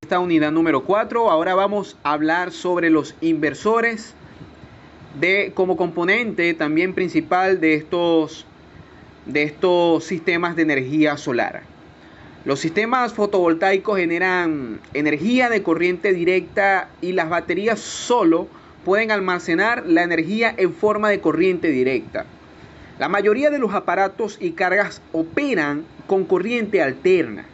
esta unidad número 4. Ahora vamos a hablar sobre los inversores como componente también principal de estos sistemas de energía solar. Los sistemas fotovoltaicos generan energía de corriente directa y las baterías solo pueden almacenar la energía en forma de corriente directa. La mayoría de los aparatos y cargas operan con corriente alterna.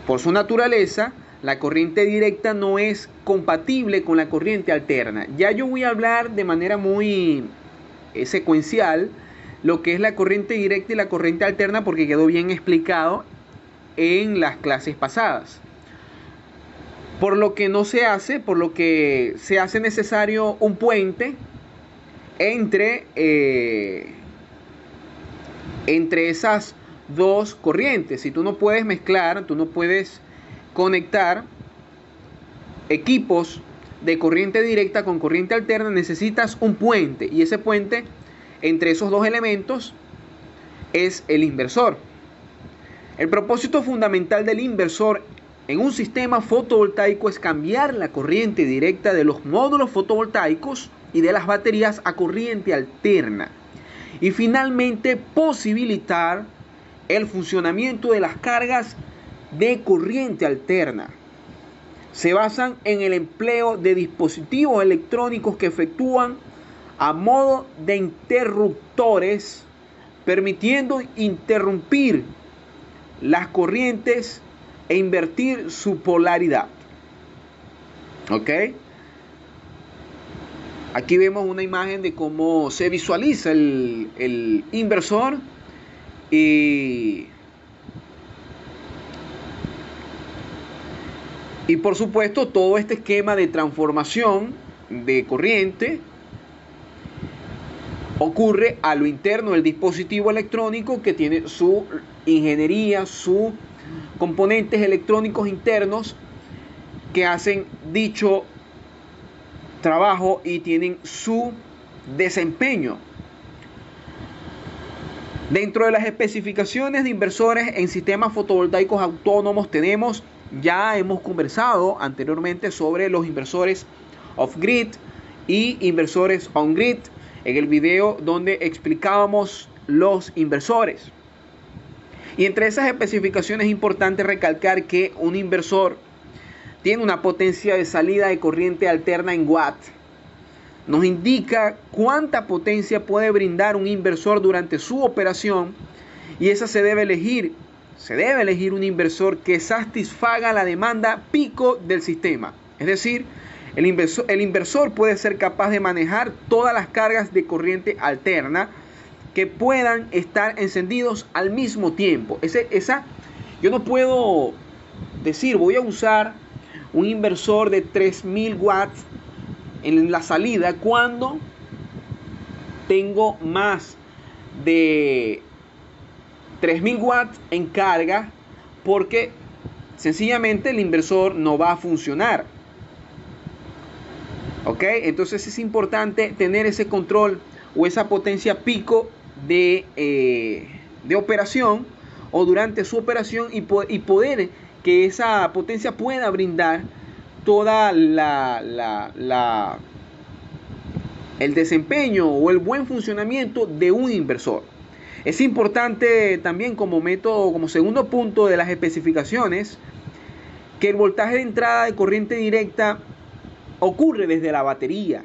Por su naturaleza, la corriente directa no es compatible con la corriente alterna. Ya yo voy a hablar de manera muy secuencial lo que es la corriente directa y la corriente alterna, porque quedó bien explicado en las clases pasadas. Por lo que se hace necesario un puente entre esas dos corrientes. Si tú no puedes mezclar, tú no puedes conectar equipos de corriente directa con corriente alterna, necesitas un puente, y ese puente entre esos dos elementos es el inversor. El propósito fundamental del inversor en un sistema fotovoltaico es cambiar la corriente directa de los módulos fotovoltaicos y de las baterías a corriente alterna, y finalmente posibilitar el funcionamiento de las cargas de corriente alterna. Se basan en el empleo de dispositivos electrónicos que efectúan a modo de interruptores, permitiendo interrumpir las corrientes e invertir su polaridad. ¿Ok? Aquí vemos una imagen de cómo se visualiza el inversor y por supuesto todo este esquema de transformación de corriente ocurre a lo interno del dispositivo electrónico, que tiene su ingeniería, sus componentes electrónicos internos que hacen dicho trabajo y tienen su desempeño. Dentro de las especificaciones de inversores en sistemas fotovoltaicos autónomos ya hemos conversado anteriormente sobre los inversores off-grid y inversores on-grid en el video donde explicábamos los inversores. Y entre esas especificaciones es importante recalcar que un inversor tiene una potencia de salida de corriente alterna en watts. Nos indica cuánta potencia puede brindar un inversor durante su operación, y esa se debe elegir un inversor que satisfaga la demanda pico del sistema. Es decir, el inversor puede ser capaz de manejar todas las cargas de corriente alterna que puedan estar encendidos al mismo tiempo. Yo no puedo decir voy a usar un inversor de 3000 watts en la salida cuando tengo más de 3000 watts en carga, porque sencillamente el inversor no va a funcionar. ¿Ok? Entonces es importante tener ese control o esa potencia pico de operación o durante su operación, y poder que esa potencia pueda brindar toda el desempeño o el buen funcionamiento de un inversor. Es importante también como segundo punto de las especificaciones, que el voltaje de entrada de corriente directa ocurre desde la batería.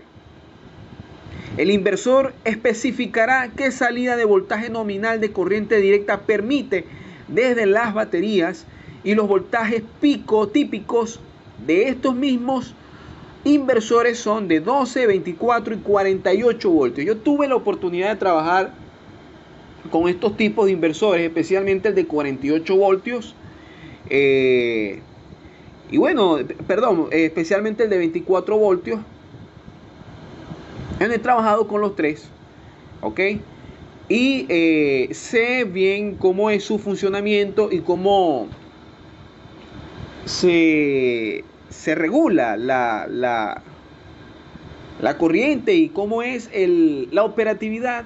El inversor especificará qué salida de voltaje nominal de corriente directa permite desde las baterías, y los voltajes pico típicos de estos mismos inversores son de 12, 24 y 48 voltios. Yo tuve la oportunidad de trabajar con estos tipos de inversores, especialmente el de 48 voltios, especialmente el de 24 voltios. He trabajado con los tres, ¿ok? Y sé bien cómo es su funcionamiento y cómo se regula la corriente y cómo es la operatividad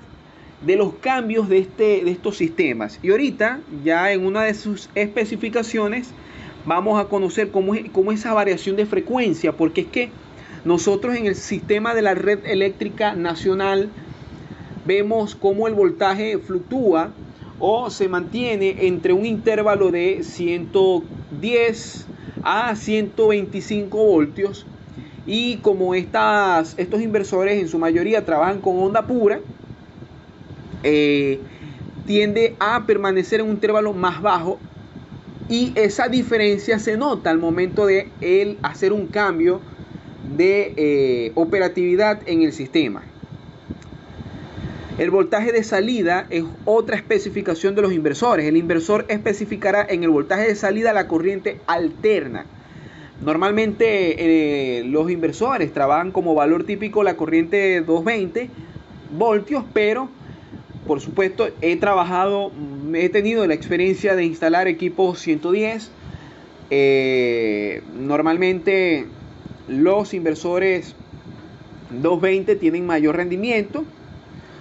de los cambios de estos sistemas. Y ahorita, ya en una de sus especificaciones, vamos a conocer cómo esa variación de frecuencia, porque es que nosotros en el sistema de la red eléctrica nacional vemos cómo el voltaje fluctúa o se mantiene entre un intervalo de 110 a 125 voltios, y como estos inversores en su mayoría trabajan con onda pura, tiende a permanecer en un intervalo más bajo, y esa diferencia se nota al momento de él hacer un cambio de operatividad en el sistema. El voltaje de salida es otra especificación de los inversores. El inversor especificará en el voltaje de salida la corriente alterna. Normalmente los inversores trabajan como valor típico la corriente 220 voltios, pero por supuesto he tenido la experiencia de instalar equipos 110. Normalmente los inversores 220 tienen mayor rendimiento,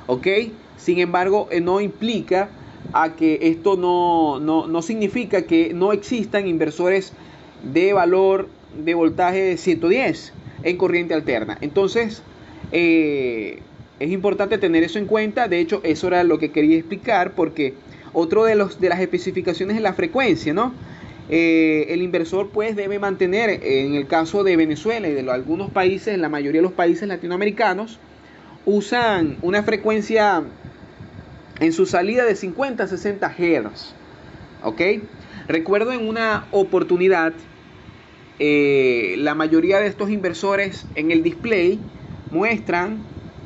¿ok? Sin embargo, no implica a que esto no significa que no existan inversores de valor de voltaje de 110 en corriente alterna. Entonces, es importante tener eso en cuenta. De hecho, eso era lo que quería explicar, porque otro de las especificaciones es la frecuencia, ¿no? El inversor pues debe mantener, en el caso de Venezuela y de algunos países, en la mayoría de los países latinoamericanos, usan una frecuencia en su salida de 50 a 60 Hz. ¿Ok? Recuerdo en una oportunidad, la mayoría de estos inversores en el display muestran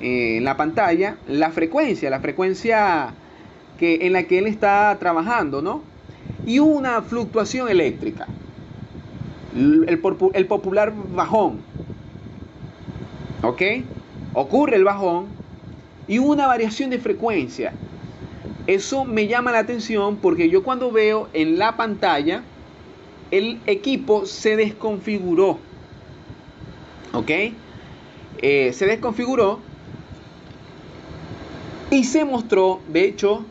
en la pantalla la frecuencia en la que él está trabajando, ¿no? Y una fluctuación eléctrica, el popular bajón. ¿Ok? Ocurre el bajón y una variación de frecuencia. Eso me llama la atención porque yo cuando veo en la pantalla el equipo se desconfiguró. ¿Ok? Se desconfiguró y se mostró, de hecho,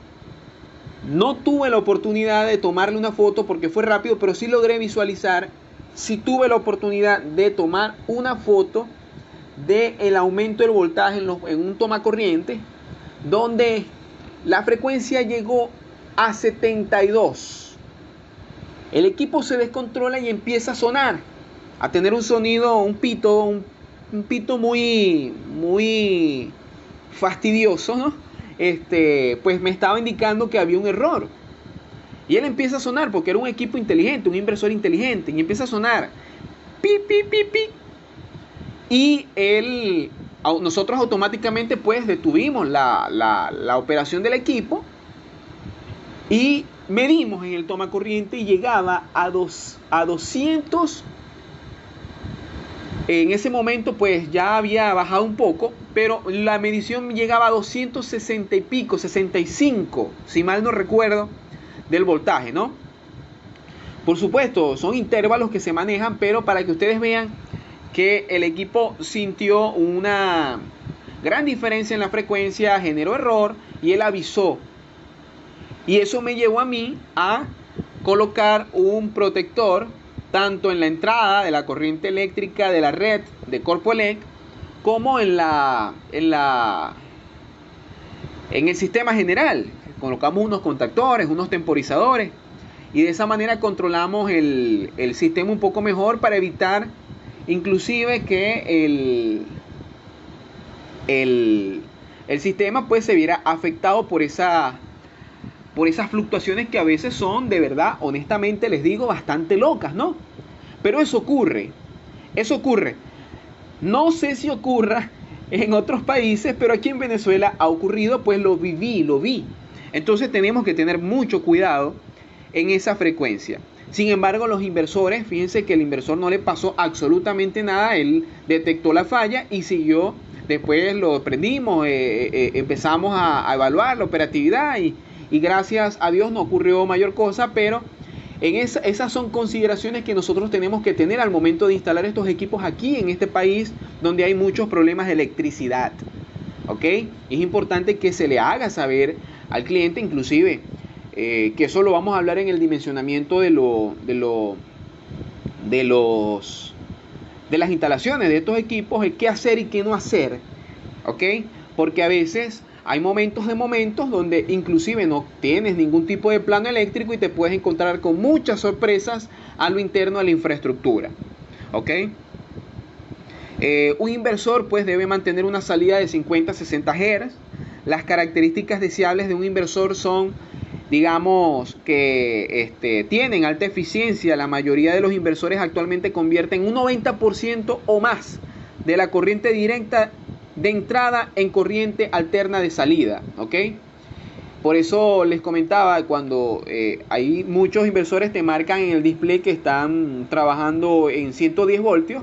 no tuve la oportunidad de tomarle una foto porque fue rápido, pero sí logré visualizar, sí tuve la oportunidad de tomar una foto del aumento del voltaje en un tomacorriente, donde la frecuencia llegó a 72. El equipo se descontrola y empieza a sonar, a tener un sonido, un pito muy, muy fastidioso, ¿no? Pues me estaba indicando que había un error. Y él empieza a sonar porque era un equipo inteligente, un inversor inteligente, y empieza a sonar. Pi, pi, pi, pi. Y nosotros automáticamente pues detuvimos la operación del equipo y medimos en el tomacorriente y llegaba a 200. En ese momento pues ya había bajado un poco, pero la medición llegaba a 260 y pico, 65, si mal no recuerdo, del voltaje, ¿no? Por supuesto, son intervalos que se manejan, pero para que ustedes vean que el equipo sintió una gran diferencia en la frecuencia, generó error y él avisó. Y eso me llevó a mí a colocar un protector tanto en la entrada de la corriente eléctrica de la red de Corpoelec como en el sistema general. Colocamos unos contactores, unos temporizadores, y de esa manera controlamos el sistema un poco mejor para evitar inclusive que el sistema pues se viera afectado por esas fluctuaciones que a veces son, de verdad, honestamente les digo, bastante locas, ¿no? Pero eso ocurre. No sé si ocurra en otros países, pero aquí en Venezuela ha ocurrido, pues lo vi. Entonces tenemos que tener mucho cuidado en esa frecuencia. Sin embargo, los inversores, fíjense que el inversor no le pasó absolutamente nada, él detectó la falla y siguió. Después lo prendimos, empezamos a evaluar la operatividad y gracias a Dios no ocurrió mayor cosa, pero esas son consideraciones que nosotros tenemos que tener al momento de instalar estos equipos aquí en este país donde hay muchos problemas de electricidad. ¿Ok? Es importante que se le haga saber al cliente, inclusive, que eso lo vamos a hablar en el dimensionamiento de lo de los de las instalaciones de estos equipos, el qué hacer y qué no hacer, ¿ok? Porque a veces hay momentos donde inclusive no tienes ningún tipo de plano eléctrico y te puedes encontrar con muchas sorpresas a lo interno de la infraestructura, ¿ok? Un inversor pues debe mantener una salida de 50 a 60 Hz. Las características deseables de un inversor son, digamos, que tienen alta eficiencia. La mayoría de los inversores actualmente convierten un 90% o más de la corriente directa de entrada en corriente alterna de salida, ¿ok? Por eso les comentaba, cuando hay muchos inversores te marcan en el display que están trabajando en 110 voltios,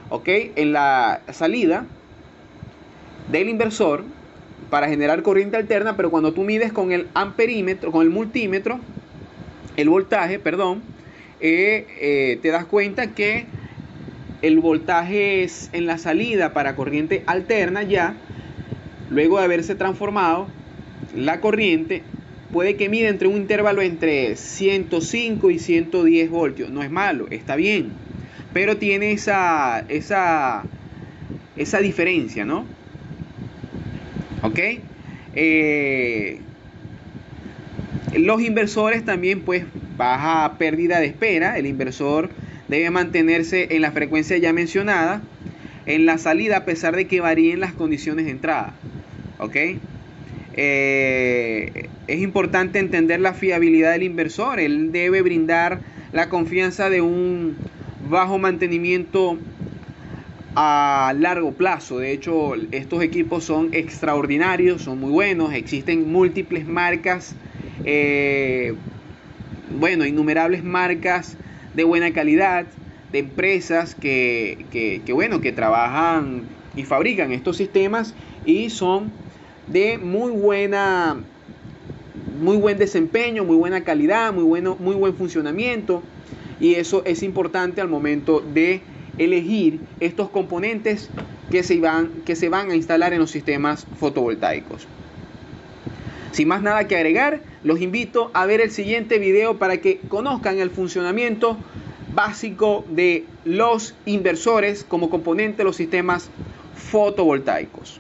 ¿ok? En la salida del inversor para generar corriente alterna, pero cuando tú mides con el amperímetro, con el multímetro, el voltaje, perdón, te das cuenta que el voltaje es en la salida para corriente alterna ya, luego de haberse transformado, la corriente puede que mida entre un intervalo entre 105 y 110 voltios. No es malo, está bien, pero tiene esa diferencia, ¿no? ¿Ok? Los inversores también, pues, baja pérdida de espera. El inversor debe mantenerse en la frecuencia ya mencionada en la salida, a pesar de que varíen las condiciones de entrada. ¿Ok? Es importante entender la fiabilidad del inversor. Él debe brindar la confianza de un bajo mantenimiento a largo plazo. De hecho, estos equipos son extraordinarios, son muy buenos. Existen múltiples marcas, innumerables marcas de buena calidad, de empresas que trabajan y fabrican estos sistemas y son de muy buen desempeño, muy buena calidad, muy buen funcionamiento, y eso es importante al momento de elegir estos componentes que se van a instalar en los sistemas fotovoltaicos. Sin más nada que agregar, los invito a ver el siguiente video para que conozcan el funcionamiento básico de los inversores como componente de los sistemas fotovoltaicos.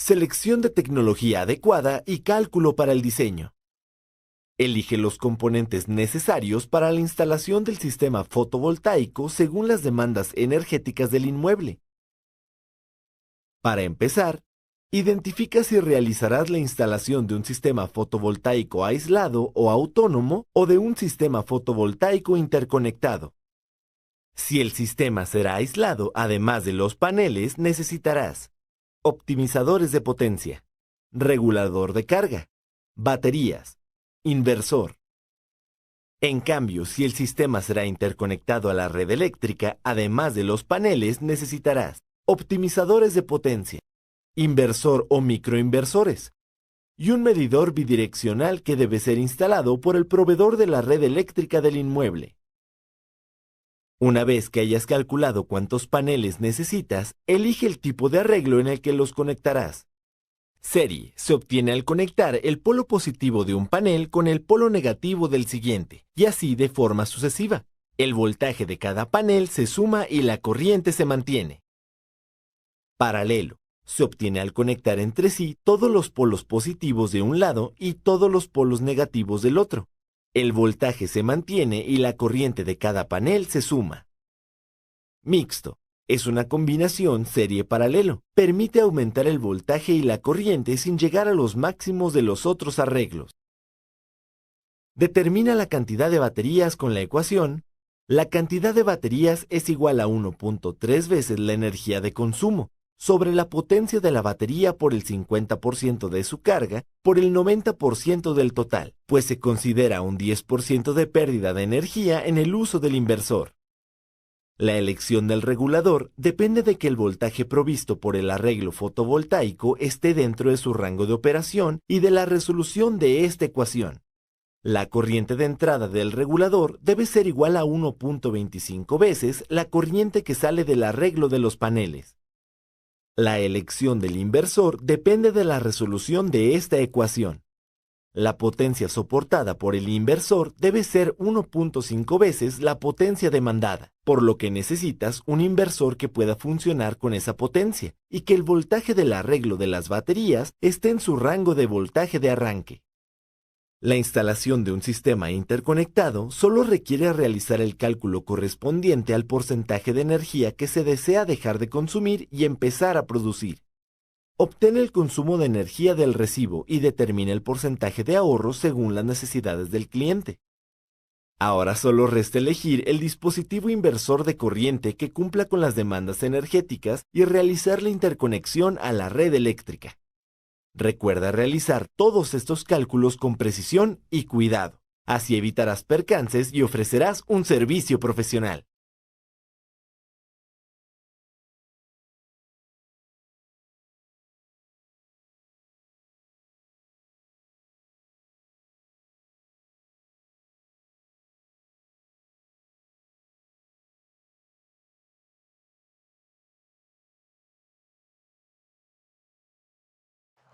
Selección de tecnología adecuada y cálculo para el diseño. Elige los componentes necesarios para la instalación del sistema fotovoltaico según las demandas energéticas del inmueble. Para empezar, identifica si realizarás la instalación de un sistema fotovoltaico aislado o autónomo o de un sistema fotovoltaico interconectado. Si el sistema será aislado, además de los paneles, necesitarás optimizadores de potencia, regulador de carga, baterías, inversor. En cambio, si el sistema será interconectado a la red eléctrica, además de los paneles, necesitarás optimizadores de potencia, inversor o microinversores, y un medidor bidireccional que debe ser instalado por el proveedor de la red eléctrica del inmueble. Una vez que hayas calculado cuántos paneles necesitas, elige el tipo de arreglo en el que los conectarás. Serie se obtiene al conectar el polo positivo de un panel con el polo negativo del siguiente, y así de forma sucesiva. El voltaje de cada panel se suma y la corriente se mantiene. Paralelo se obtiene al conectar entre sí todos los polos positivos de un lado y todos los polos negativos del otro. El voltaje se mantiene y la corriente de cada panel se suma. Mixto es una combinación serie-paralelo. Permite aumentar el voltaje y la corriente sin llegar a los máximos de los otros arreglos. Determina la cantidad de baterías con la ecuación. La cantidad de baterías es igual a 1.3 veces la energía de consumo sobre la potencia de la batería por el 50% de su carga por el 90% del total, pues se considera un 10% de pérdida de energía en el uso del inversor. La elección del regulador depende de que el voltaje provisto por el arreglo fotovoltaico esté dentro de su rango de operación y de la resolución de esta ecuación. La corriente de entrada del regulador debe ser igual a 1.25 veces la corriente que sale del arreglo de los paneles. La elección del inversor depende de la resolución de esta ecuación. La potencia soportada por el inversor debe ser 1.5 veces la potencia demandada, por lo que necesitas un inversor que pueda funcionar con esa potencia y que el voltaje del arreglo de las baterías esté en su rango de voltaje de arranque. La instalación de un sistema interconectado solo requiere realizar el cálculo correspondiente al porcentaje de energía que se desea dejar de consumir y empezar a producir. Obtén el consumo de energía del recibo y determina el porcentaje de ahorro según las necesidades del cliente. Ahora solo resta elegir el dispositivo inversor de corriente que cumpla con las demandas energéticas y realizar la interconexión a la red eléctrica. Recuerda realizar todos estos cálculos con precisión y cuidado. Así evitarás percances y ofrecerás un servicio profesional.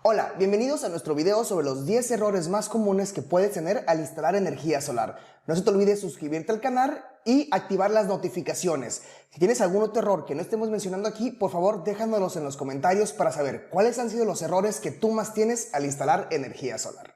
Hola, bienvenidos a nuestro video sobre los 10 errores más comunes que puedes tener al instalar energía solar. No se te olvide suscribirte al canal y activar las notificaciones. Si tienes algún otro error que no estemos mencionando aquí, por favor déjanoslos en los comentarios para saber cuáles han sido los errores que tú más tienes al instalar energía solar.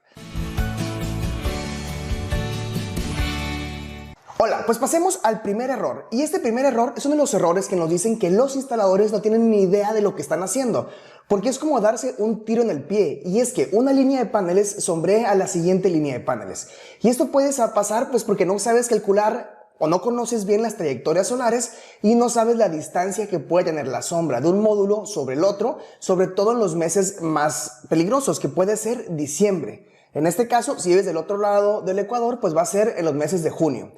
Hola, pues pasemos al primer error. Y este primer error es uno de los errores que nos dicen que los instaladores no tienen ni idea de lo que están haciendo. Porque es como darse un tiro en el pie, y es que una línea de paneles sombrea a la siguiente línea de paneles. Y esto puede pasar pues porque no sabes calcular o no conoces bien las trayectorias solares y no sabes la distancia que puede tener la sombra de un módulo sobre el otro, sobre todo en los meses más peligrosos, que puede ser diciembre. En este caso, si vives del otro lado del Ecuador, pues va a ser en los meses de junio.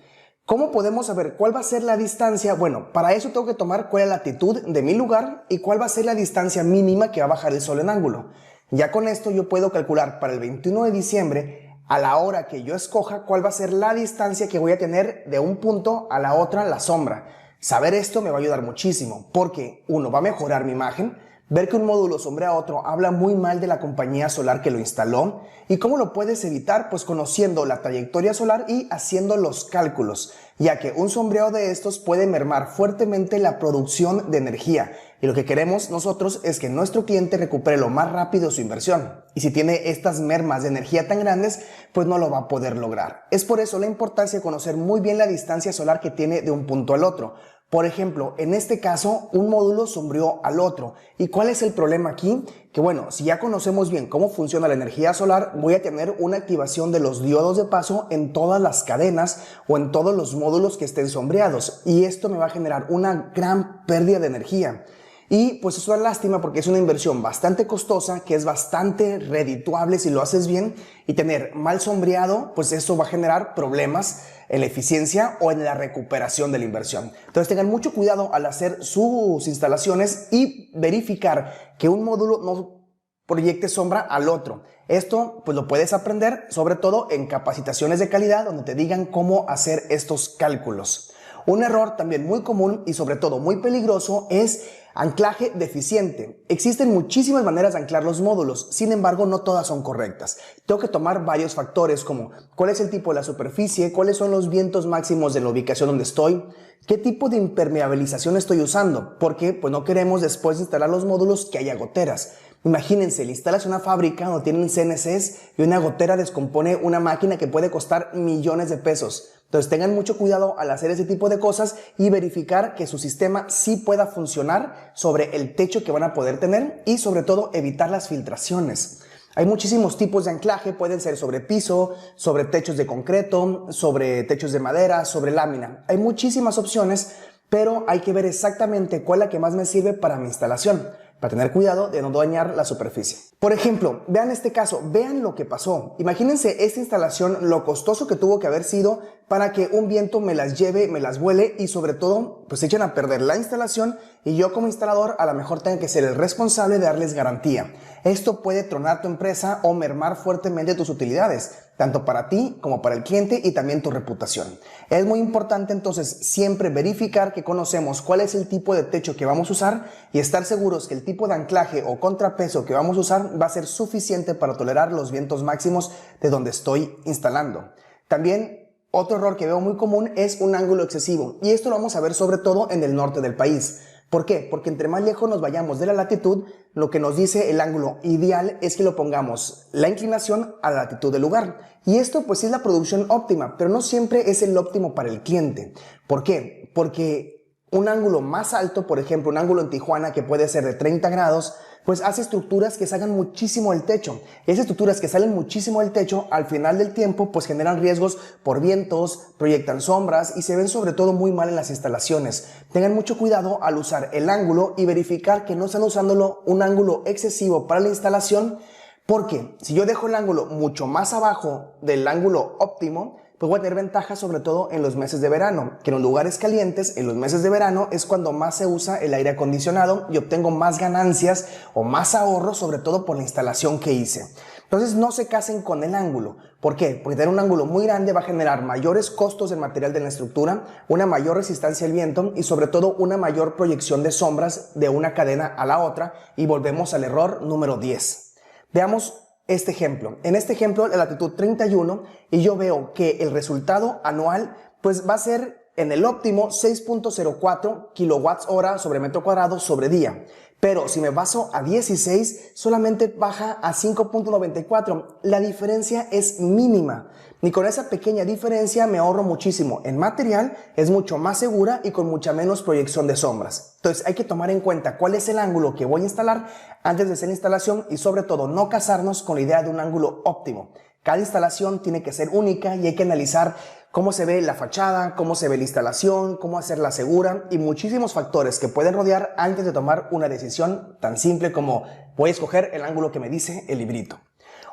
¿Cómo podemos saber cuál va a ser la distancia? Bueno, para eso tengo que tomar cuál es la latitud de mi lugar y cuál va a ser la distancia mínima que va a bajar el sol en ángulo. Ya con esto yo puedo calcular para el 21 de diciembre, a la hora que yo escoja, cuál va a ser la distancia que voy a tener de un punto a la otra, la sombra. Saber esto me va a ayudar muchísimo porque, uno, va a mejorar mi imagen. Ver que un módulo sombrea a otro habla muy mal de la compañía solar que lo instaló. ¿Y cómo lo puedes evitar? Pues conociendo la trayectoria solar y haciendo los cálculos, ya que un sombreado de estos puede mermar fuertemente la producción de energía. Y lo que queremos nosotros es que nuestro cliente recupere lo más rápido su inversión. Y si tiene estas mermas de energía tan grandes, pues no lo va a poder lograr. Es por eso la importancia de conocer muy bien la distancia solar que tiene de un punto al otro. Por ejemplo, en este caso, un módulo sombreó al otro. ¿Y cuál es el problema aquí? Que bueno, si ya conocemos bien cómo funciona la energía solar, voy a tener una activación de los diodos de paso en todas las cadenas o en todos los módulos que estén sombreados. Y esto me va a generar una gran pérdida de energía. Y pues es una lástima porque es una inversión bastante costosa, que es bastante redituable si lo haces bien, y tener mal sombreado, pues eso va a generar problemas en la eficiencia o en la recuperación de la inversión. Entonces tengan mucho cuidado al hacer sus instalaciones y verificar que un módulo no proyecte sombra al otro. Esto pues lo puedes aprender sobre todo en capacitaciones de calidad donde te digan cómo hacer estos cálculos. Un error también muy común y sobre todo muy peligroso es anclaje deficiente. Existen muchísimas maneras de anclar los módulos, sin embargo no todas son correctas. Tengo que tomar varios factores como cuál es el tipo de la superficie, cuáles son los vientos máximos de la ubicación donde estoy, qué tipo de impermeabilización estoy usando, porque pues no queremos después de instalar los módulos que haya goteras. Imagínense, le instalas una fábrica donde tienen CNCs y una gotera descompone una máquina que puede costar millones de pesos. Entonces tengan mucho cuidado al hacer ese tipo de cosas y verificar que su sistema sí pueda funcionar sobre el techo que van a poder tener y sobre todo evitar las filtraciones. Hay muchísimos tipos de anclaje, pueden ser sobre piso, sobre techos de concreto, sobre techos de madera, sobre lámina. Hay muchísimas opciones, pero hay que ver exactamente cuál es la que más me sirve para mi instalación, para tener cuidado de no dañar la superficie. Por ejemplo, vean este caso, vean lo que pasó. Imagínense esta instalación, lo costoso que tuvo que haber sido para que un viento me las lleve, me las vuele y sobre todo, pues echen a perder la instalación y yo como instalador a lo mejor tenga que ser el responsable de darles garantía. Esto puede tronar tu empresa o mermar fuertemente tus utilidades, tanto para ti como para el cliente y también tu reputación. Es muy importante entonces siempre verificar que conocemos cuál es el tipo de techo que vamos a usar y estar seguros que el tipo de anclaje o contrapeso que vamos a usar va a ser suficiente para tolerar los vientos máximos de donde estoy instalando. También otro error que veo muy común es un ángulo excesivo y esto lo vamos a ver sobre todo en el norte del país. ¿Por qué? Porque entre más lejos nos vayamos de la latitud, lo que nos dice el ángulo ideal es que lo pongamos la inclinación a la latitud del lugar. Y esto pues es la producción óptima, pero no siempre es el óptimo para el cliente. ¿Por qué? Porque un ángulo más alto, por ejemplo, un ángulo en Tijuana que puede ser de 30 grados, pues hace estructuras que salgan muchísimo del techo. Esas estructuras que salen muchísimo del techo, al final del tiempo, pues generan riesgos por vientos, proyectan sombras y se ven sobre todo muy mal en las instalaciones. Tengan mucho cuidado al usar el ángulo y verificar que no están usándolo un ángulo excesivo para la instalación, porque si yo dejo el ángulo mucho más abajo del ángulo óptimo, pues voy a tener ventajas sobre todo en los meses de verano, que en los lugares calientes, en los meses de verano es cuando más se usa el aire acondicionado y obtengo más ganancias o más ahorro, sobre todo por la instalación que hice. Entonces no se casen con el ángulo. ¿Por qué? Porque tener un ángulo muy grande va a generar mayores costos del material de la estructura, una mayor resistencia al viento y sobre todo una mayor proyección de sombras de una cadena a la otra y volvemos al error número 10. Veamos este ejemplo. En este ejemplo, la latitud 31 y yo veo que el resultado anual pues va a ser en el óptimo 6.04 kilowatts hora sobre metro cuadrado sobre día. Pero si me baso a 16, solamente baja a 5.94. La diferencia es mínima. Y con esa pequeña diferencia me ahorro muchísimo en material, es mucho más segura y con mucha menos proyección de sombras. Entonces hay que tomar en cuenta cuál es el ángulo que voy a instalar antes de hacer la instalación y sobre todo no casarnos con la idea de un ángulo óptimo. Cada instalación tiene que ser única y hay que analizar cómo se ve la fachada, cómo se ve la instalación, cómo hacerla segura y muchísimos factores que pueden rodear antes de tomar una decisión tan simple como voy a escoger el ángulo que me dice el librito.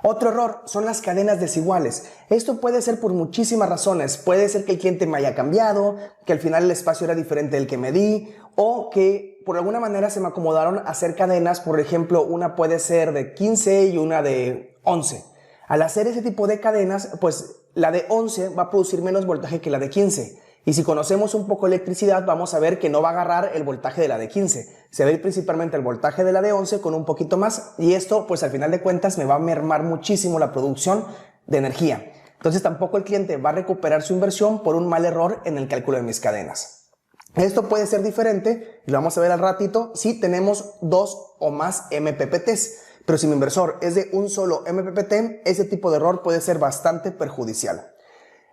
Otro error son las cadenas desiguales. Esto puede ser por muchísimas razones. Puede ser que el cliente me haya cambiado, que al final el espacio era diferente del que me di o que por alguna manera se me acomodaron a hacer cadenas. Por ejemplo, una puede ser de 15 y una de 11. Al hacer ese tipo de cadenas, pues la de 11 va a producir menos voltaje que la de 15. Y si conocemos un poco electricidad, vamos a ver que no va a agarrar el voltaje de la de 15. Se va a ir principalmente el voltaje de la de 11 con un poquito más. Y esto, pues al final de cuentas, me va a mermar muchísimo la producción de energía. Entonces tampoco el cliente va a recuperar su inversión por un mal error en el cálculo de mis cadenas. Esto puede ser diferente, y lo vamos a ver al ratito, si tenemos 2 o más MPPTs. Pero si mi inversor es de un solo MPPT, ese tipo de error puede ser bastante perjudicial.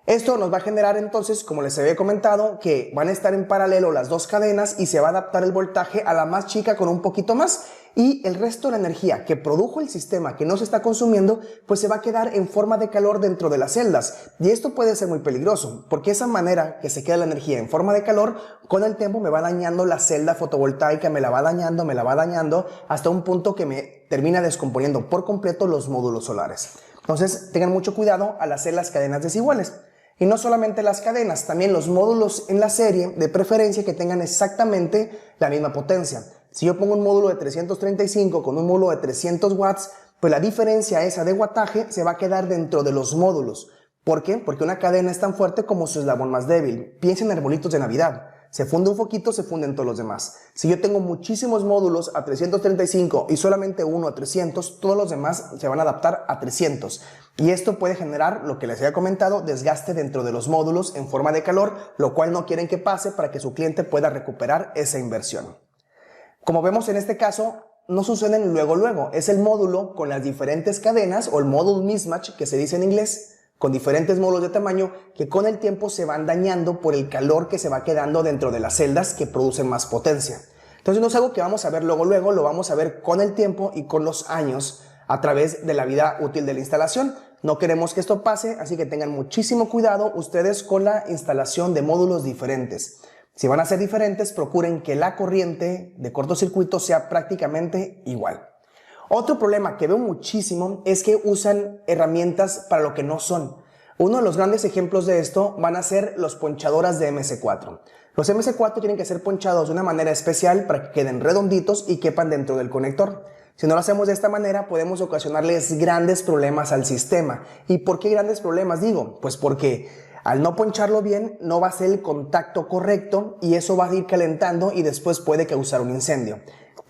Esto nos va a generar entonces, como les había comentado, que van a estar en paralelo las dos cadenas y se va a adaptar el voltaje a la más chica con un poquito más y el resto de la energía que produjo el sistema que no se está consumiendo pues se va a quedar en forma de calor dentro de las celdas y esto puede ser muy peligroso porque esa manera que se queda la energía en forma de calor con el tiempo me va dañando la celda fotovoltaica, me la va dañando hasta un punto que me termina descomponiendo por completo los módulos solares. Entonces tengan mucho cuidado al hacer las cadenas desiguales. Y no solamente las cadenas, también los módulos en la serie, de preferencia que tengan exactamente la misma potencia. Si yo pongo un módulo de 335 con un módulo de 300 watts, pues la diferencia esa de wattaje se va a quedar dentro de los módulos. ¿Por qué? Porque una cadena es tan fuerte como su eslabón más débil. Piensen en arbolitos de Navidad. Se funde un foquito, se funden todos los demás. Si yo tengo muchísimos módulos a 335 y solamente uno a 300, todos los demás se van a adaptar a 300. Y esto puede generar, lo que les había comentado, desgaste dentro de los módulos en forma de calor, lo cual no quieren que pase para que su cliente pueda recuperar esa inversión. Como vemos en este caso, no suceden luego, es el módulo con las diferentes cadenas o el module mismatch que se dice en inglés, con diferentes módulos de tamaño que con el tiempo se van dañando por el calor que se va quedando dentro de las celdas que producen más potencia. Entonces no es algo que vamos a ver luego, lo vamos a ver con el tiempo y con los años a través de la vida útil de la instalación. No queremos que esto pase, así que tengan muchísimo cuidado ustedes con la instalación de módulos diferentes. Si van a ser diferentes, procuren que la corriente de cortocircuito sea prácticamente igual. Otro problema que veo muchísimo es que usan herramientas para lo que no son. Uno de los grandes ejemplos de esto van a ser los ponchadoras de MS4. Los MS4 tienen que ser ponchados de una manera especial para que queden redonditos y quepan dentro del conector. Si no lo hacemos de esta manera, podemos ocasionarles grandes problemas al sistema. ¿Y por qué grandes problemas digo? Pues porque al no poncharlo bien, no va a ser el contacto correcto y eso va a ir calentando y después puede causar un incendio.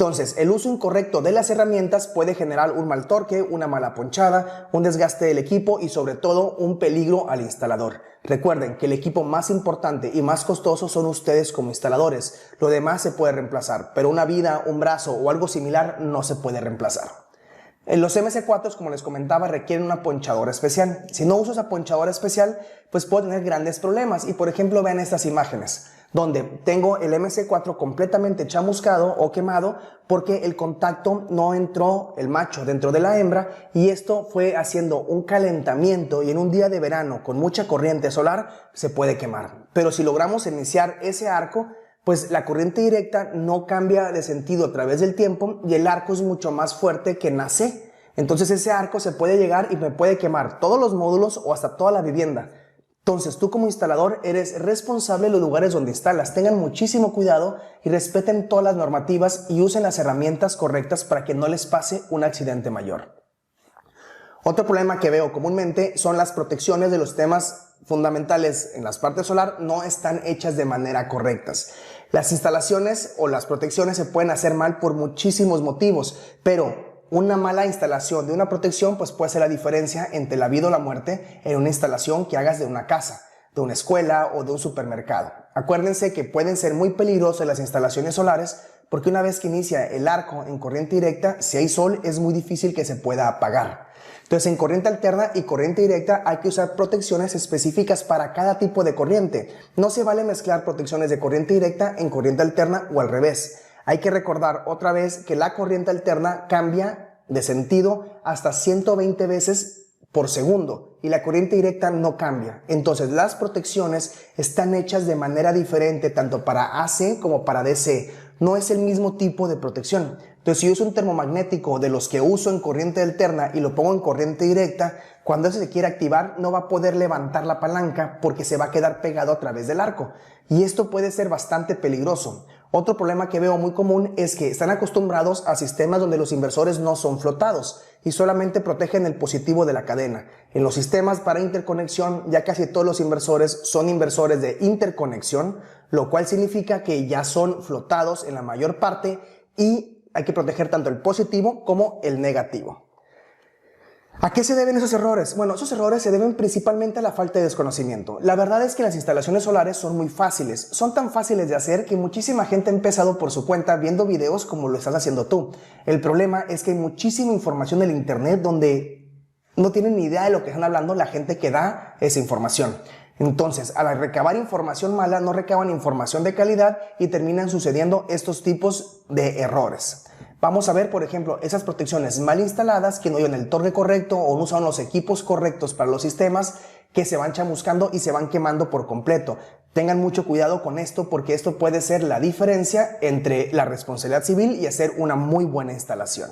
Entonces, el uso incorrecto de las herramientas puede generar un mal torque, una mala ponchada, un desgaste del equipo y sobre todo un peligro al instalador. Recuerden que el equipo más importante y más costoso son ustedes como instaladores. Lo demás se puede reemplazar, pero una vida, un brazo o algo similar no se puede reemplazar. Los MS4, como les comentaba, requieren una ponchadora especial. Si no uso esa ponchadora especial, pues puedo tener grandes problemas. Y por ejemplo, vean estas imágenes, donde tengo el MS4 completamente chamuscado o quemado porque el contacto no entró, el macho, dentro de la hembra, y esto fue haciendo un calentamiento y en un día de verano con mucha corriente solar se puede quemar. Pero si logramos iniciar ese arco, pues la corriente directa no cambia de sentido a través del tiempo y el arco es mucho más fuerte que nace. Entonces ese arco se puede llegar y me puede quemar todos los módulos o hasta toda la vivienda. Entonces tú como instalador eres responsable de los lugares donde instalas. Tengan muchísimo cuidado y respeten todas las normativas y usen las herramientas correctas para que no les pase un accidente mayor. Otro problema que veo comúnmente son las protecciones de los sistemas fundamentales en las partes solar no están hechas de manera correctas. Las instalaciones o las protecciones se pueden hacer mal por muchísimos motivos, pero una mala instalación de una protección pues puede ser la diferencia entre la vida o la muerte en una instalación que hagas de una casa, de una escuela o de un supermercado. Acuérdense que pueden ser muy peligrosas las instalaciones solares porque una vez que inicia el arco en corriente directa, si hay sol es muy difícil que se pueda apagar. Entonces en corriente alterna y corriente directa hay que usar protecciones específicas para cada tipo de corriente. No se vale mezclar protecciones de corriente directa en corriente alterna o al revés. Hay que recordar otra vez que la corriente alterna cambia de sentido hasta 120 veces por segundo y la corriente directa no cambia. Entonces las protecciones están hechas de manera diferente tanto para AC como para DC. No es el mismo tipo de protección. Entonces si yo uso un termomagnético de los que uso en corriente alterna y lo pongo en corriente directa, cuando eso se quiere activar no va a poder levantar la palanca porque se va a quedar pegado a través del arco. Y esto puede ser bastante peligroso. Otro problema que veo muy común es que están acostumbrados a sistemas donde los inversores no son flotados y solamente protegen el positivo de la cadena. En los sistemas para interconexión ya casi todos los inversores son inversores de interconexión, lo cual significa que ya son flotados en la mayor parte y hay que proteger tanto el positivo como el negativo. ¿A qué se deben esos errores? Bueno, esos errores se deben principalmente a la falta de desconocimiento. La verdad es que las instalaciones solares son muy fáciles. Son tan fáciles de hacer que muchísima gente ha empezado por su cuenta viendo videos como lo estás haciendo tú. El problema es que hay muchísima información en el internet donde no tienen ni idea de lo que están hablando la gente que da esa información. Entonces, al recabar información mala, no recaban información de calidad y terminan sucediendo estos tipos de errores. Vamos a ver, por ejemplo, esas protecciones mal instaladas que no llevan el torque correcto o no usan los equipos correctos para los sistemas que se van chamuscando y se van quemando por completo. Tengan mucho cuidado con esto porque esto puede ser la diferencia entre la responsabilidad civil y hacer una muy buena instalación.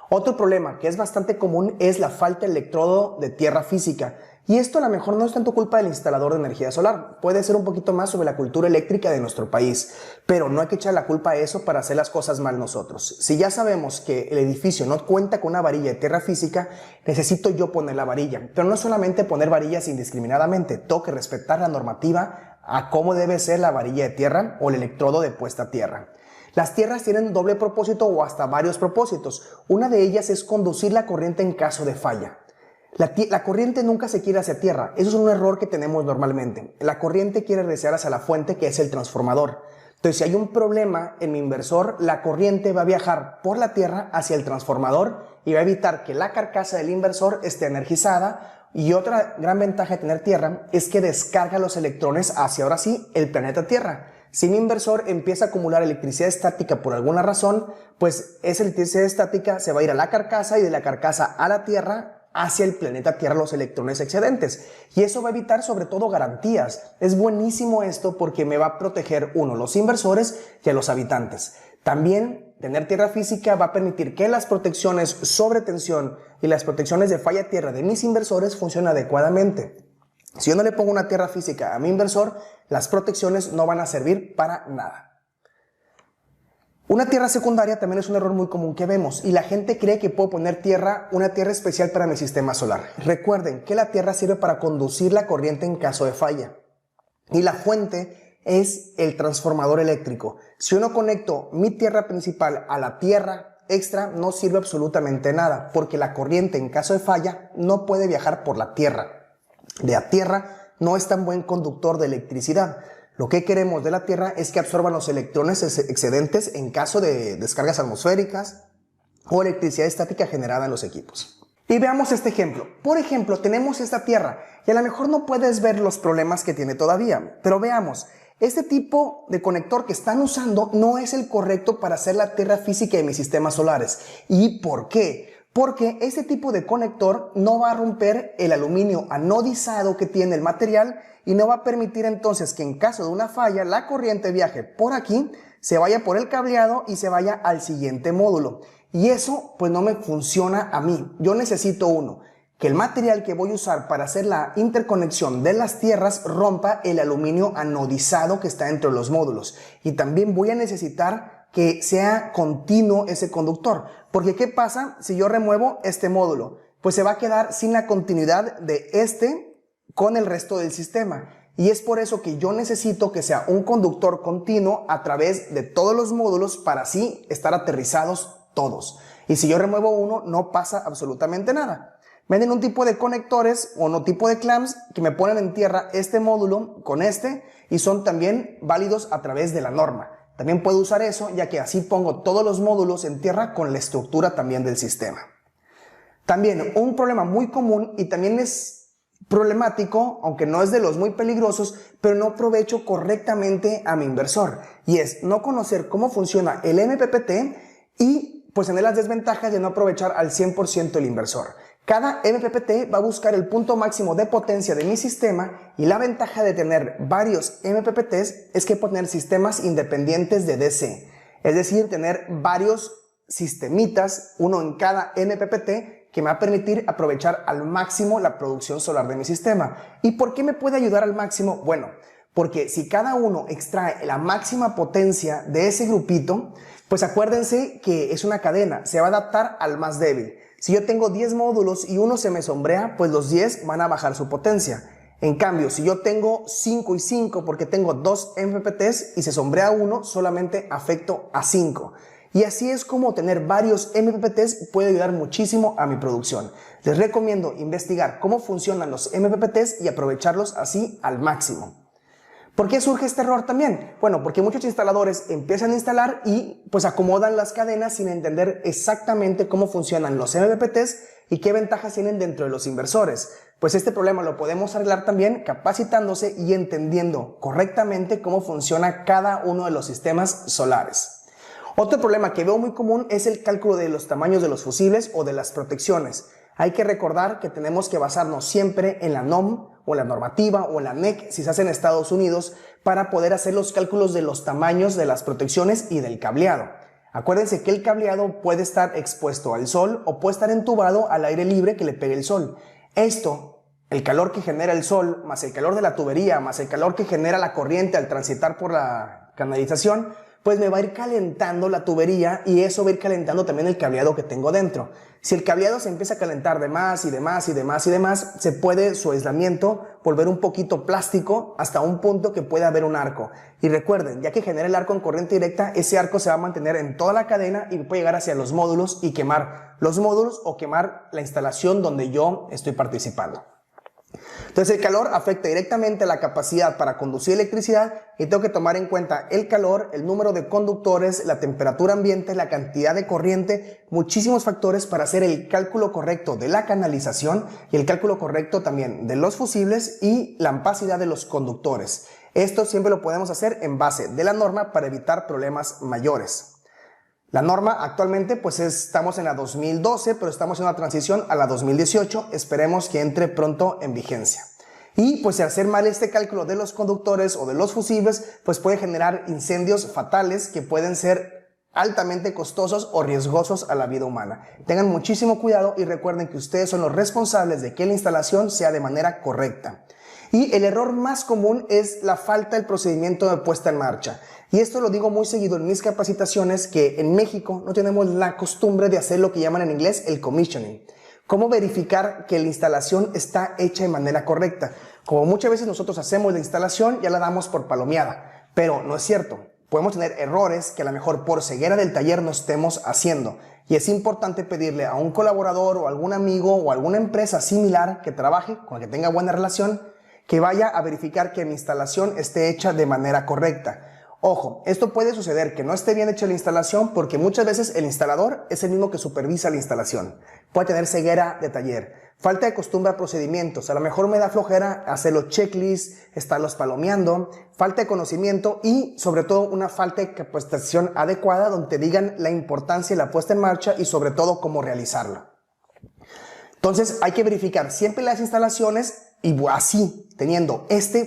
Otro problema que es bastante común es la falta de electrodo de tierra física. Y esto a lo mejor no es tanto culpa del instalador de energía solar, puede ser un poquito más sobre la cultura eléctrica de nuestro país, pero no hay que echar la culpa a eso para hacer las cosas mal nosotros. Si ya sabemos que el edificio no cuenta con una varilla de tierra física, necesito yo poner la varilla, pero no solamente poner varillas indiscriminadamente, tengo que respetar la normativa a cómo debe ser la varilla de tierra o el electrodo de puesta a tierra. Las tierras tienen doble propósito o hasta varios propósitos. Una de ellas es conducir la corriente en caso de falla. La corriente nunca se quiere hacia tierra, eso es un error que tenemos normalmente. La corriente quiere regresar hacia la fuente que es el transformador. Entonces si hay un problema en mi inversor, la corriente va a viajar por la tierra hacia el transformador y va a evitar que la carcasa del inversor esté energizada. Y otra gran ventaja de tener tierra es que descarga los electrones hacia ahora sí el planeta Tierra. Si mi inversor empieza a acumular electricidad estática por alguna razón, pues esa electricidad estática se va a ir a la carcasa y de la carcasa a la Tierra hacia el planeta Tierra los electrones excedentes. Y eso va a evitar sobre todo garantías. Es buenísimo esto porque me va a proteger, uno, los inversores y a los habitantes. También tener tierra física va a permitir que las protecciones sobre tensión y las protecciones de falla tierra de mis inversores funcionen adecuadamente. Si yo no le pongo una tierra física a mi inversor, las protecciones no van a servir para nada. Una tierra secundaria también es un error muy común que vemos y la gente cree que puedo poner una tierra especial para mi sistema solar. Recuerden que la tierra sirve para conducir la corriente en caso de falla y la fuente es el transformador eléctrico. Si yo no conecto mi tierra principal a la tierra extra, no sirve absolutamente nada porque la corriente en caso de falla no puede viajar por la tierra. La tierra no es tan buen conductor de electricidad. Lo que queremos de la Tierra es que absorban los electrones excedentes en caso de descargas atmosféricas o electricidad estática generada en los equipos. Y veamos este ejemplo. Por ejemplo, tenemos esta Tierra y a lo mejor no puedes ver los problemas que tiene todavía, pero veamos, este tipo de conector que están usando no es el correcto para hacer la Tierra física de mis sistemas solares. ¿Y por qué? Porque este tipo de conector no va a romper el aluminio anodizado que tiene el material y no va a permitir entonces que en caso de una falla la corriente viaje por aquí, se vaya por el cableado y se vaya al siguiente módulo. Y eso pues no me funciona a mí. Yo necesito que el material que voy a usar para hacer la interconexión de las tierras rompa el aluminio anodizado que está entre los módulos. Y también voy a necesitar que sea continuo ese conductor. Porque ¿qué pasa si yo remuevo este módulo? Pues se va a quedar sin la continuidad de este con el resto del sistema. Y es por eso que yo necesito que sea un conductor continuo a través de todos los módulos para así estar aterrizados todos. Y si yo remuevo uno, no pasa absolutamente nada. Venden un tipo de conectores o un tipo de clamps que me ponen en tierra este módulo con este y son también válidos a través de la norma. También puedo usar eso ya que así pongo todos los módulos en tierra con la estructura también del sistema. También un problema muy común y también es problemático, aunque no es de los muy peligrosos, pero no aprovecho correctamente a mi inversor. Y es no conocer cómo funciona el MPPT y pues tener las desventajas de no aprovechar al 100% el inversor. Cada MPPT va a buscar el punto máximo de potencia de mi sistema y la ventaja de tener varios MPPTs es que puedo tener sistemas independientes de DC. Es decir, tener varios sistemitas, uno en cada MPPT, que me va a permitir aprovechar al máximo la producción solar de mi sistema. ¿Y por qué me puede ayudar al máximo? Bueno, porque si cada uno extrae la máxima potencia de ese grupito, pues acuérdense que es una cadena, se va a adaptar al más débil. Si yo tengo 10 módulos y uno se me sombrea, pues los 10 van a bajar su potencia. En cambio, si yo tengo 5 y 5 porque tengo 2 MPPTs y se sombrea uno, solamente afecto a 5. Y así es como tener varios MPPTs puede ayudar muchísimo a mi producción. Les recomiendo investigar cómo funcionan los MPPTs y aprovecharlos así al máximo. ¿Por qué surge este error también? Bueno, porque muchos instaladores empiezan a instalar y pues acomodan las cadenas sin entender exactamente cómo funcionan los MPPTs y qué ventajas tienen dentro de los inversores. Pues este problema lo podemos arreglar también capacitándose y entendiendo correctamente cómo funciona cada uno de los sistemas solares. Otro problema que veo muy común es el cálculo de los tamaños de los fusibles o de las protecciones. Hay que recordar que tenemos que basarnos siempre en la NOM o la normativa o en la NEC si se hace en Estados Unidos para poder hacer los cálculos de los tamaños de las protecciones y del cableado. Acuérdense que el cableado puede estar expuesto al sol o puede estar entubado al aire libre que le pegue el sol. Esto, el calor que genera el sol, más el calor de la tubería, más el calor que genera la corriente al transitar por la canalización, pues me va a ir calentando la tubería y eso va a ir calentando también el cableado que tengo dentro. Si el cableado se empieza a calentar de más y de más y de más y de más, se puede su aislamiento volver un poquito plástico hasta un punto que puede haber un arco. Y recuerden, ya que genera el arco en corriente directa, ese arco se va a mantener en toda la cadena y puede llegar hacia los módulos y quemar los módulos o quemar la instalación donde yo estoy participando. Entonces el calor afecta directamente la capacidad para conducir electricidad y tengo que tomar en cuenta el calor, el número de conductores, la temperatura ambiente, la cantidad de corriente, muchísimos factores para hacer el cálculo correcto de la canalización y el cálculo correcto también de los fusibles y la ampacidad de los conductores. Esto siempre lo podemos hacer en base de la norma para evitar problemas mayores. La norma actualmente pues estamos en la 2012, pero estamos en una transición a la 2018, esperemos que entre pronto en vigencia. Y pues hacer mal este cálculo de los conductores o de los fusibles pues puede generar incendios fatales que pueden ser altamente costosos o riesgosos a la vida humana. Tengan muchísimo cuidado y recuerden que ustedes son los responsables de que la instalación sea de manera correcta. Y el error más común es la falta del procedimiento de puesta en marcha. Y esto lo digo muy seguido en mis capacitaciones, que en México no tenemos la costumbre de hacer lo que llaman en inglés el commissioning. ¿Cómo verificar que la instalación está hecha de manera correcta? Como muchas veces nosotros hacemos la instalación, ya la damos por palomeada, pero no es cierto. Podemos tener errores que a lo mejor por ceguera del taller no estemos haciendo. Y es importante pedirle a un colaborador o algún amigo o alguna empresa similar que trabaje, con la que tenga buena relación, que vaya a verificar que mi instalación esté hecha de manera correcta. Ojo, esto puede suceder que no esté bien hecha la instalación porque muchas veces el instalador es el mismo que supervisa la instalación. Puede tener ceguera de taller, falta de costumbre a procedimientos, a lo mejor me da flojera hacer los checklists, estarlos palomeando, falta de conocimiento y sobre todo una falta de capacitación adecuada donde te digan la importancia de la puesta en marcha y sobre todo cómo realizarla. Entonces hay que verificar siempre las instalaciones y así, teniendo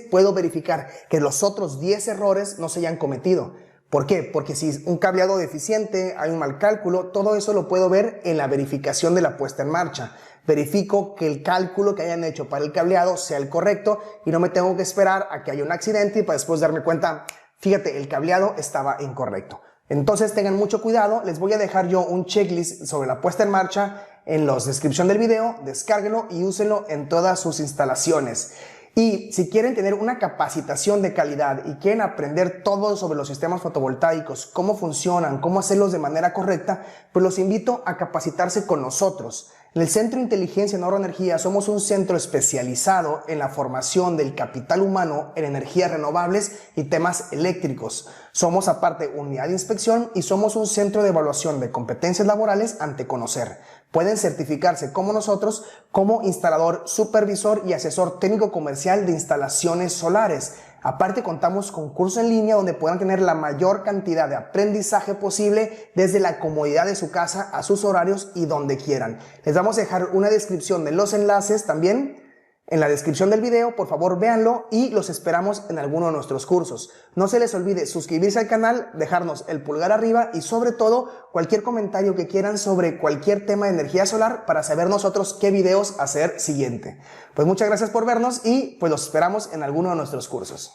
puedo verificar que los otros 10 errores no se hayan cometido. ¿Por qué? Porque si es un cableado deficiente, hay un mal cálculo, todo eso lo puedo ver en la verificación de la puesta en marcha. Verifico que el cálculo que hayan hecho para el cableado sea el correcto y no me tengo que esperar a que haya un accidente y para después darme cuenta, fíjate, el cableado estaba incorrecto. Entonces tengan mucho cuidado, les voy a dejar yo un checklist sobre la puesta en marcha en la descripción del video, descárguenlo y úsenlo en todas sus instalaciones. Y si quieren tener una capacitación de calidad y quieren aprender todo sobre los sistemas fotovoltaicos, cómo funcionan, cómo hacerlos de manera correcta, pues los invito a capacitarse con nosotros. En el Centro de Inteligencia en Ahorro de Energía somos un centro especializado en la formación del capital humano en energías renovables y temas eléctricos. Somos aparte unidad de inspección y somos un centro de evaluación de competencias laborales ante Conocer. Pueden certificarse como nosotros como instalador, supervisor y asesor técnico comercial de instalaciones solares. Aparte contamos con cursos en línea donde puedan tener la mayor cantidad de aprendizaje posible desde la comodidad de su casa a sus horarios y donde quieran. Les vamos a dejar una descripción de los enlaces también en la descripción del video, por favor véanlo y los esperamos en alguno de nuestros cursos. No se les olvide suscribirse al canal, dejarnos el pulgar arriba y sobre todo cualquier comentario que quieran sobre cualquier tema de energía solar para saber nosotros qué videos hacer siguiente. Pues muchas gracias por vernos y pues los esperamos en alguno de nuestros cursos.